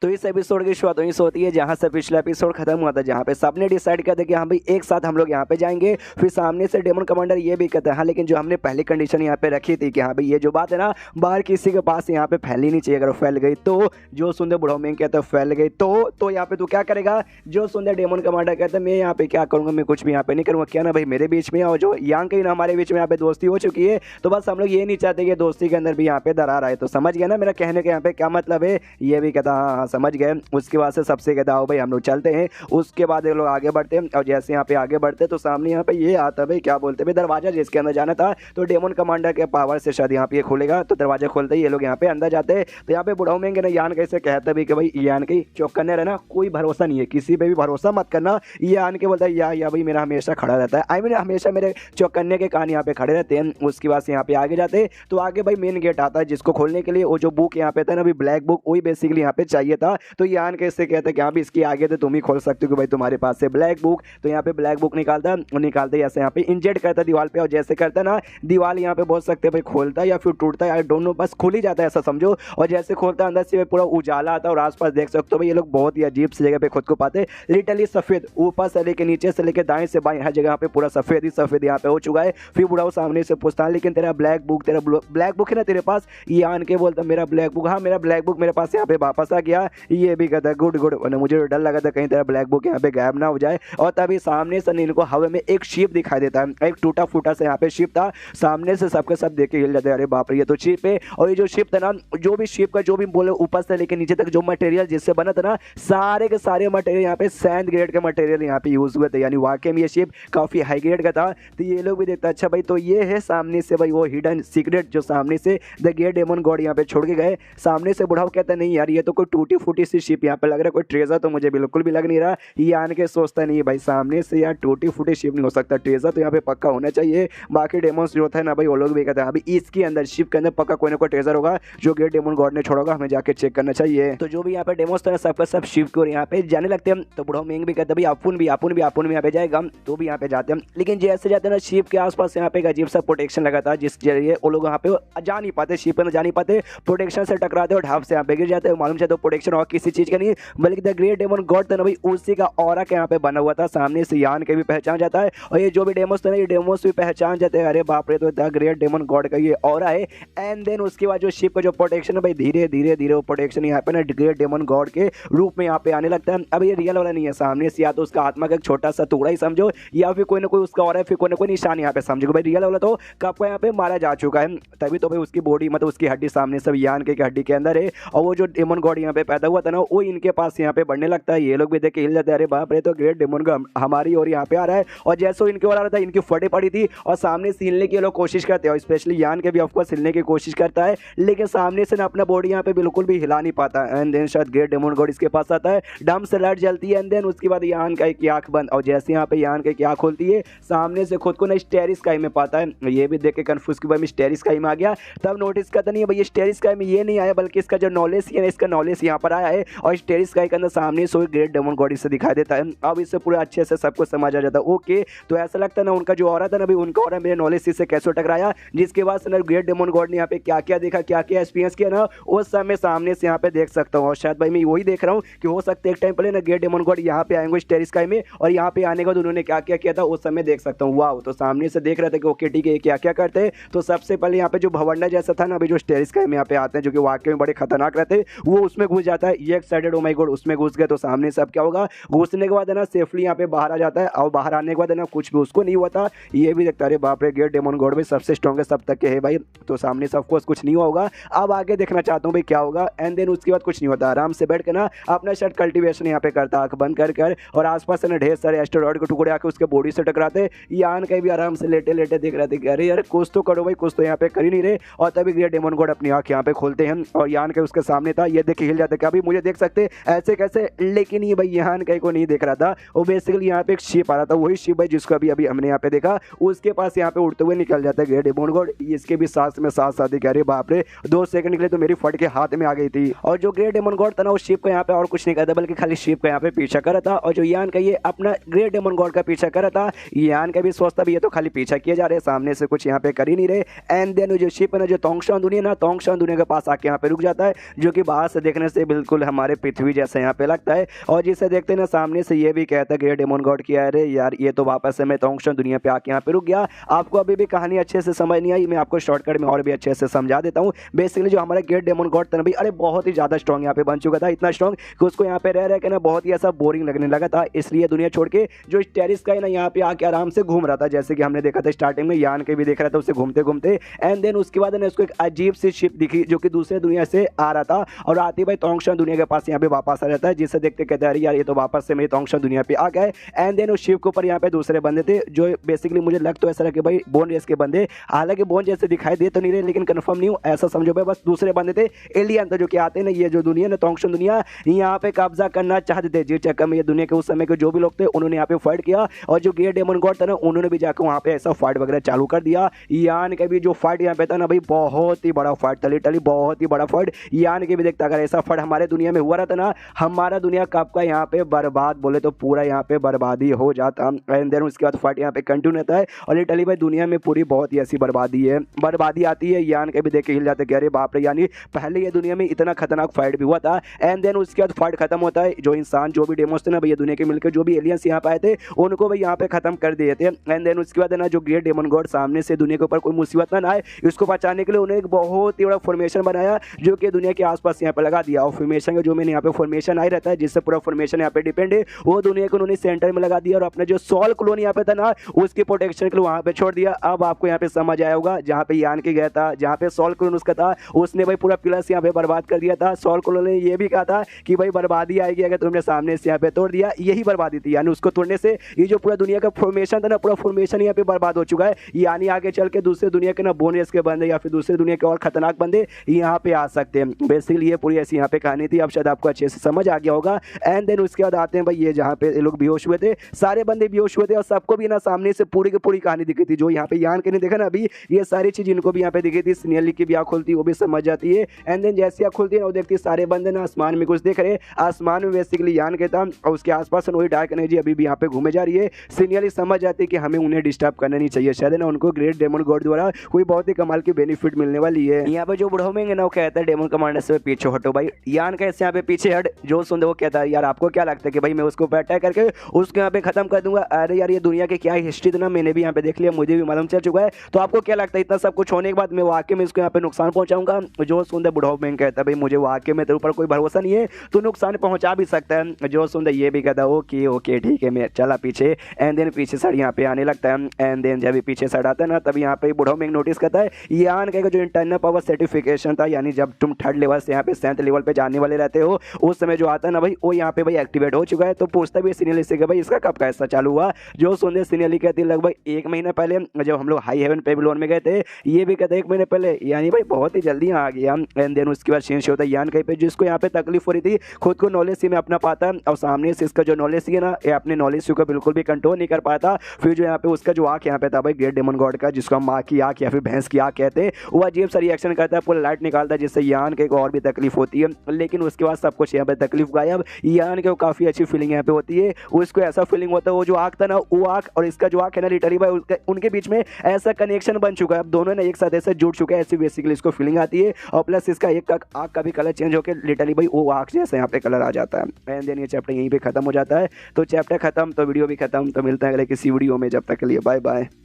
तो इस एपिसोड की शुरुआत वहीं से होती है जहाँ से पिछला एपिसोड खत्म हुआ था, जहाँ पे सबने डिसाइड किया था कि हाँ भाई एक साथ हम लोग यहाँ पे जाएंगे। फिर सामने से डेमन कमांडर ये भी कहता है हाँ लेकिन जो हमने पहली कंडीशन यहाँ पे रखी थी कि हाँ भाई ये जो बात है ना बाहर किसी के पास यहाँ पे फैलनी नहीं चाहिए, अगर फैल गई तो जो सुंदर बुढ़ाऊ में कहता है फैल गई तो यहाँ पे तू क्या करेगा। जो सुंदर डेमन कमांडर कहता है मैं यहाँ पे क्या करूँगा, मैं कुछ भी यहाँ पे नहीं करूँगा, क्या ना भाई मेरे बीच में और जो यांग कहीं ना हमारे बीच में यहाँ पे दोस्ती हो चुकी है, तो बस हम लोग ये नहीं चाहते कि दोस्ती के अंदर भी यहाँ पे दरार आए। तो समझ गया ना मेरा कहने का यहाँ पे क्या मतलब है। ये भी कहता हाँ हाँ समझ गए। उसके बाद से सबसे कहता हो भाई हम लोग चलते हैं। उसके बाद ये लोग आगे बढ़ते हैं और जैसे यहाँ पे आगे बढ़ते तो सामने यहाँ पे ये आता भाई क्या बोलते भाई दरवाजा जिसके अंदर जाना था, तो डेमन कमांडर के पावर से शायद यहाँ पे खुलेगा। तो दरवाजा खोलते ही ये लोग यहाँ पे अंदर जाते हैं। तो यहाँ पे बुढ़ाऊ में ना यान कैसे कहते भी कि भाई यान की चौकन्ने रहना, कोई भरोसा नहीं है, किसी पे भी भरोसा मत करना। ये यान के बोलता है या भाई मेरा हमेशा खड़ा रहता है, आई मीन हमेशा मेरे चौकन्ने के कान यहाँ पे खड़े रहते हैं। उसके बाद से यहाँ पे आगे जाते तो आगे भाई मेन गेट आता है जिसको खोलने के लिए वो जो बुक यहाँ पे था ना अभी ब्लैक बुक वही बेसिकली यहाँ पे चाहिए था। तो यान कैसे कहते हैं कि हाँ भी इसकी आगे तो तुम ही खोल सकते हो कि भाई तुम्हारे पास से ब्लैक बुक। तो यहाँ पे ब्लैक बुक निकालता और निकालते ऐसे यहाँ पे इंजेक्ट करता दीवार पे, और जैसे करता ना दीवार यहाँ पे बोल सकते भाई खोलता या फिर टूटता है दोनों, बस खुल ही जाता है ऐसा समझो। और जैसे खोलता अंदर से पूरा उजाला आता है और आसपास देख सकते हो भाई ये लोग बहुत ही अजीब सी जगह पे खुद को पाते, लिटरली सफेद ऊपर से लेके नीचे से लेके दाएं से बाएं हर जगह पे पूरा सफेद ही सफेद यहाँ पे हो चुका है। फिर बुढ़ाऊ सामने से पूछता है लेकिन तेरा ब्लैक बुक है ना तेरे पास। ये आन के बोलता मेरा ब्लैक बुक, हाँ मेरा ब्लैक बुक मेरे पास यहाँ पे वापस आ गया। ये भी कहता है गुड गुड, मुझे डर लगा था कहीं तेरा ब्लैक बुक यहाँ पे गायब ना हो जाए। और तभी सामने से नील को हवा में एक शिप दिखाई देता है, एक टूटा फूटा से यहाँ पे शिप था। सामने से सबके सब देख के हिल जाते हैं, अरे बाप रे ये तो शिप है। और ये जो शिप था ना जो भी शिप का जो भी बोले ऊपर से लेके नीचे तक जो मटेरियल जिससे बना था ना सारे के सारे मटेरियल यहाँ पे सैंड ग्रेड के मटेरियल यहाँ पे यूज हुए थे, यानी वाकई में ये शिप काफी हाई ग्रेड का था। तो ये लोग भी देखते अच्छा भाई तो ये है सामने से भाई वो हिडन सीक्रेट जो सामने से द ग्रेट डेमन गॉड यहाँ पे छोड़ के गए। सामने से बुढ़ाऊ कहता नहीं यार ये तो कोई टूटी फूटी सी शिप यहाँ पे लग रहा है, कोई ट्रेजर तो मुझे बिल्कुल भी लग नहीं रहा। ये आन के सोचता नहीं भाई सामने से यार टूटी फूटी शिप नहीं हो सकता, ट्रेजर तो यहाँ पे पक्का होना चाहिए। बाकी डेमोन्स जो था ना भाई वो लोग भी कहते हैं अभी इसके अंदर शिप के अंदर पक्का कोई ना कोई ट्रेजर होगा जो ग्रेट डेमन गॉड ने छोड़ा होगा, हमें जाके चेक करना चाहिए। तो जो भी यहाँ पे डेमोस था सबका सब शिप को यहाँ पे जाने लगते हैं। तो बुढ़ाऊ मेंग भी कहते भाई अपुन भी यहाँ पे जाएगा तो भी यहाँ पे जाते हैं। लेकिन जैसे जाते हैं ना शिप के आसपास यहाँ पे एक अजीब सा प्रोटेक्शन लगा था जिस जरिए वो लोग यहाँ पे जा नहीं पाते, शिप में जा नहीं पाते, प्रोटेक्शन से टकराते और ढाप से यहाँ पे गिर जाते हैं। मालूम चलता प्रोटेक्शन और किसी चीज का नहीं बल्कि द ग्रेट डेमन गॉड था ना भाई उसी का ऑरा के यहाँ पे बना हुआ था। सामने से यान के भी पहचान जाता है और ये जो भी डेमोस था ना ये डेमोस भी पहचान जाते हैं, अरे बाप रे तो द ग्रेट डेमन गॉड का ये ऑरा है। एंड देन उसके बाद जो शिप का जो प्रोटेक्शन है भाई धीरे धीरे वो प्रोटेक्शन यहाँ पे ना ग्रेट डेमन गॉड के रूप में यहाँ पे आने लगता है। अब ये रियल वाला नहीं है, सामने से या तो उसका आत्मा का एक छोटा सा टुकड़ा ही समझो या फिर कोई ना कोई उसका ऑरा है, फिर कोई ना कोई निशान यहाँ पे समझो भाई रियल वाला तो कब का यहाँ पे मारा जा चुका है। तभी तो भाई उसकी बॉडी मतलब उसकी हड्डी सामने सब यान के हड्डी के अंदर है और वो जो डेमन गॉड यहाँ पे पैदा हुआ था ना वो इनके पास यहाँ पे बढ़ने लगता है। ये लोग भी देख के हिल जाते हैं, अरे बाप रे तो ग्रेट डेमन गॉड हमारी ओर यहाँ पे आ रहा है। और जैसे वो इनके ओर आ रहा था इनकी फटे पड़ी थी और सामने से हिलने की लोग कोशिश करते हैं और स्पेशली यान के भी ऑफकोर्स हिलने की कोशिश करता है, लेकिन सामने से ना अपना बॉडी यहाँ पे बिल्कुल भी हिला नहीं पाता। एंड देन शायद ग्रेट डेमन गॉड इसके पास आता है, डम से लाइट जलती है। एंड देन उसके बाद यान का एक आंख बंद और जैसे यहाँ पे यान की आंख खोलती है सामने से खुद को ना स्टेरिस स्काई में पाता है। ये भी देख के कंफ्यूज कि भाई मैं स्टेरिस स्काई में आ गया। तब नोटिस करता नहीं है भाई स्टेरिस स्काई में ये नहीं आया बल्कि इसका जो नॉलेज है इसका नॉलेज यहाँ पर आया है और स्टेरिस स्काई के अंदर सामने से ग्रेट डेमन गॉड इससे दिखाई देता है। अब इससे पूरा अच्छे से सबको समझ आ जाता है। ओके तो ऐसा लगता है ना उनका जो ऑरा था ना भाई उनका ऑरा मेरे नॉलेज से कैसे टकराया, जिसके बाद से ना ग्रेट डेमन गॉड ने यहाँ पे क्या क्या देखा क्या क्या एक्सपीरियंस किया ना उस समय सामने से यहाँ पे देख सकता हूँ। और शायद भाई मैं वही देख रहा हूँ कि हो सकता है एक टाइम पहले ना ग्रेट डेमन गॉड यहाँ पे आएंगे स्टेरिस स्काई में और यहाँ पे आने के बाद उन्होंने क्या क्या किया था उस समय देख सकता हूँ। वाह तो सामने से देख रहे थे कि ओके ठीक है क्या क्या करते हैं। तो सबसे पहले यहाँ पे जो भवंडा जैसा था ना अभी जो स्टेरिस स्काई में यहाँ पे आते हैं जो कि वाकई में बड़े खतरनाक रहते हैं वो उसमें घुस जाता है। ये एक्साइटेड ओ माय गॉड उसमें घुस गए। तो सामने से अब क्या होगा घुसने के बाद है ना सेफली यहाँ पे बाहर आ जाता है और बाहर आने के बाद है ना कुछ भी उसको नहीं हुआ था। ये भी देखता है बाप रे ग्रेट डेमन गॉड भी सबसे स्ट्रॉन्गेस्ट सब तक के है भाई। तो सामने से ऑफकोर्स कुछ नहीं होगा, अब आगे देखना चाहता हूँ भाई क्या होगा। एंड देन उसके बाद कुछ नहीं होता, आराम से बैठ के ना अपना शर्ट कल्टिवेशन यहाँ पे करता आंख बंद कर और आसपास से ना ढेर सारे एस्टेरॉइड के टुकड़े आके उसके बॉडी से टकराते। यान कहीं भी आराम से लेटे लेटे देख रहे थे कि अरे यार कुछ तो करो भाई कुछ तो यहाँ पे कर ही नहीं रहे। और तभी ग्रेट डेमन गॉड अपनी आंख यहाँ पे खोलते हैं और यान के उसके सामने था। ये देख हिल जाते अभी मुझे देख सकते ऐसे कैसे, लेकिन ये भाई यान कहीं को नहीं देख रहा था। वो बेसिकली यहाँ पे एक शिप आ रहा था, वही शिप है जिसको अभी अभी हमने यहाँ पे देखा उसके पास यहाँ पे उड़ते हुए निकल जाता है ग्रेट डेमन गॉड। इसके भी सांस में सांस आती कह रहे बाप रे 2 सेकंड के लिए तो मेरी फट के हाथ में आ गई थी। और जो ग्रेट डेमन गॉड था ना वो शिप को यहाँ पे और कुछ नहीं करता बल्कि खाली शिप का यहाँ पे पीछा कर रहा था। और जो यान का ये अपना ग्रेट डेमन गॉड का पीछा कर रहा था, यान का भी सोचता भी ये तो खाली पीछा किए जा रहे, सामने से कुछ यहाँ पे कर ही नहीं रहे। एंड देन जो शिप है ना जो तोंगशान दुनिया ना तोंगशान दुनिया के पास आके यहाँ पे रुक जाता है जो कि बाहर से देखने से बिल्कुल हमारे पृथ्वी जैसा यहाँ पे लगता है। और जिसे देखते हैं ना सामने से ये भी कहता है ग्रेट डेमन गॉड की अरे यार ये तो वापस से मैं तोंगशन दुनिया पे आके यहाँ पे रुक गया। आपको अभी भी कहानी अच्छे से समझ नहीं आई, मैं आपको शॉर्टकट में और भी अच्छे से समझा देता हूँ। बेसिकली जो हमारा ग्रेट डेमन गॉड था ना भाई, अरे बहुत ही ज़्यादा स्ट्रॉन्ग यहाँ पे बन चुका था, इतना स्ट्रॉन्ग कि उसको यहाँ पे रह के ना बहुत ही ऐसा बोरिंग लगने लगा था। इसलिए दुनिया छोड़ के जो टेरिस का है ना यहाँ पे आके आराम से घूम रहा था, जैसे कि हमने देखा था स्टार्टिंग में यान के भी देख रहा था उसे घूमते घूमते। एंड देन उसके बाद उसको एक अजीब सी शिप दिखी जो कि दूसरे दुनिया से आ रहा था और आती भाई तोंगशन दुनिया के पास यहाँ पे वापस आ जाता है, जिसे देखते कहते हैं यार ये तो वापस से मेरे तोंगशन दुनिया पे आ गए। एंड देन उस शिप के ऊपर यहाँ पे दूसरे बंदे थे जो बेसिकली मुझे लग तो ऐसा रहा कि भाई बोन रेस के बंदे, हालांकि बोन जैसे दिखाई दे तो नहीं रहे लेकिन कंफर्म नहीं हूँ, ऐसा समझो भाई बस दूसरे बंदे थे एलियन तो जो कि आते हैं ना ये जो दुनिया ना तोंगशन दुनिया यहाँ पे कब्जा करना चाहते थे, जिस चक्कर में ये दुनिया के उस समय के जो भी लोग थे उन्होंने यहाँ पे फाइट किया और जो ग्रेट डेमन गॉड था ना उन्होंने भी जाकर वहाँ पे ऐसा फाइट वगैरह चालू कर दिया। यान के भी जो फाइट यहाँ पे था ना भाई बहुत ही बड़ा फाइट था, लिटरली बहुत ही बड़ा फाइट। यान के भी देखता अगर ऐसा फाइट हमारे दुनिया में हुआ रहता ना, हमारा दुनिया कब का यहाँ पे बर्बाद बोले तो पूरा यहाँ पे बर्बादी हो जाता। एंड देन उसके बाद फाइट यहाँ पे कंटिन्यू रहता है और लिटरली भाई दुनिया में पूरी बहुत ही ऐसी बर्बादी आती है। यान के भी देख के हिल जाते कि अरे बाप रे, यानी पहले ये दुनिया में इतना खतरनाक फाइट भी हुआ था। एंड देन उसके बाद फाइट खत्म होता है, जो इंसान जो भी डेमोस थे ना भैया दुनिया के मिलकर जो भी एलियंस यहाँ पे आए थे उनको भाई यहाँ पे खत्म कर दिए थे। एंड देन उसके बाद ना जो ग्रेट डेमन गॉड सामने से दुनिया के ऊपर कोई मुसीबत ना आए इसको बचाने के लिए उन्हें एक बहुत ही बड़ा फॉर्मेशन बनाया जो कि दुनिया के आसपास यहाँ पे लगा दिया। और फॉर्मेशन का जो मैंने यहाँ पे फॉर्मेशन आई रहता है जिससे पूरा फॉर्मेशन यहाँ पे डिपेंड है, वो दुनिया को उन्होंने सेंटर में लगा दिया और अपना जो सॉल क्लोन यहाँ पे था ना उसके प्रोटेक्शन के लिए वहाँ पे छोड़ दिया। अब आपको यहाँ पे समझ आया होगा जहाँ पे यान के गया था, जहाँ पे सॉल क्लोन उसका था, उसने भाई पूरा पिलर्स यहाँ पे बर्बाद कर दिया था। सॉल क्लोन ने ये भी कहा था कि भाई बर्बादी आएगी अगर तुमने सामने से यहाँ पे तोड़ दिया, यही बर्बादी थी। यानी उसको तोड़ने से ये जो पूरा दुनिया का फॉर्मेशन था ना पूरा फॉर्मेशन यहाँ पे बर्बाद हो चुका है। यानी आगे चल के दूसरे दुनिया के ना बोन रेस के बंदे या फिर दूसरे दुनिया के और खतरनाक बंदे यहाँ पे आ सकते हैं। बेसिकली ये पूरी ऐसी यहाँ पे कहानी थी, अब शायद आपको अच्छे से समझ आ गया होगा। एंड देन उसके बाद आते हैं भाई ये जहाँ पे लोग बेहोश हुए थे, सारे बंदे बेहोश हुए थे और सबको भी ना सामने से पूरी की पूरी कहानी दिखी थी। जो यहाँ पे यान के नहीं देखा ना अभी, ये सारी चीज इनको भी यहाँ पे दिखी थी। सिनेली की भी आँख खुलती वो भी समझ जाती है। एंड देन जैसी आँख खुलती है ना वो देखती है सारे बंदे ना आसमान में कुछ देख रहे, आसमान में बेसिकली यान के था और उसके आसपास वही डार्क एनर्जी अभी भी यहाँ पे घूमे जा रही है। सिनेली समझ जाती है कि हमें उन्हें डिस्टर्ब करना नहीं चाहिए, शायद ना उनको ग्रेट डेमन गॉड द्वारा कोई बहुत ही कमाल की बेनिफिट मिलने वाली है। यहाँ पे जो बुढ़ो में ना वो कहता है डेमन कमांडर से पीछे हटो भाई। यान कैसे यहाँ पे पीछे हट, जो सुनते वो कहता है यार आपको क्या लगता है कि भाई मैं उसको अटैक करके उसको यहाँ पे खत्म कर दूंगा। अरे यार ये दुनिया की क्या हिस्ट्री थी ना मैंने भी यहाँ पे देख लिया, मुझे भी मालूम चल चुका है। तो आपको क्या लगता है इतना सब कुछ होने के बाद मैं वाकई में इसको यहाँ पे नुकसान पहुंचाऊंगा? जो सुंदर बुढ़ाऊ में कहता है भाई मुझे वाकई में तेरे ऊपर कोई भरोसा नहीं है, तो नुकसान पहुंचा भी सकता है। जो सुंदर ये भी कहता है ओके ओके ठीक है मैं चला पीछे। एंड देन पीछे साइड यहाँ पे आने लगता है। एंड देन जब पीछे साइड आता है ना तब यहाँ पे बुढ़ाऊ में नोटिस करता है यान का जो इंटरनल पावर सर्टिफिकेशन था, यानी जब तुम 3rd लेवल से यहाँ पे 7th लेवल पे जाने वाले रहते हो उस समय जो आता है ना भाई वो यहाँ पे भाई एक्टिवेट हो चुका है। तो पूछता भी सिनेली से कि भाई इसका कब का ऐसा चालू हुआ? जो सुंदर सिनेली कहती है लगभग 1 महीना पहले जब हम लोग हाई हेवन बेबीलोन में गए थे, ये भी कहते 1 महीने पहले, यानी भाई बहुत ही जल्दी आ गया। एंड देन उसके बाद चेंज होता है यान कहीं पे जिसको यहाँ पे तकलीफ हो रही थी खुद को नॉलेज सी में अपना पाता और सामने से इसका जो नॉलेज है ना ये अपने नॉलेज को बिल्कुल भी कंट्रोल नहीं कर पाता। फिर जो यहाँ पे उसका जो आँख यहाँ पे था भाई ग्रेट डेमन गॉड का, जिसको हम माँ की आँख या फिर भैंस की आँख कहते हैं, वो अजीब सा रिएक्शन करता है, पूरा लाइट निकालता है जिससे यान के और भी तकलीफ होती है। लेकिन उसके बाद सब कुछ यहाँ पे तकलीफ गायब। यान के काफ़ी अच्छी फीलिंग यहाँ पे होती है, उसको ऐसा फीलिंग होता है वो जो आँख था ना वो आँख और इसका जो आँख है ना लिटरली भाई उनके बीच में ऐसा कनेक्शन बन चुका है, अब दोनों ने एक साथ ऐसे जुड़ चुके हैं, ऐसी बेसिकली इसको फीलिंग आती है। और प्लस इसका एक आँख का भी कलर चेंज होकर लिटरली भाई वो आँख जैसे यहाँ पे कलर आ जाता है। एंड देन ये चैप्टर यहीं पे खत्म हो जाता है। तो चैप्टर खत्म तो वीडियो भी खत्म। तो मिलते हैं अगले किसी वीडियो में, जब तक के लिए बाय बाय।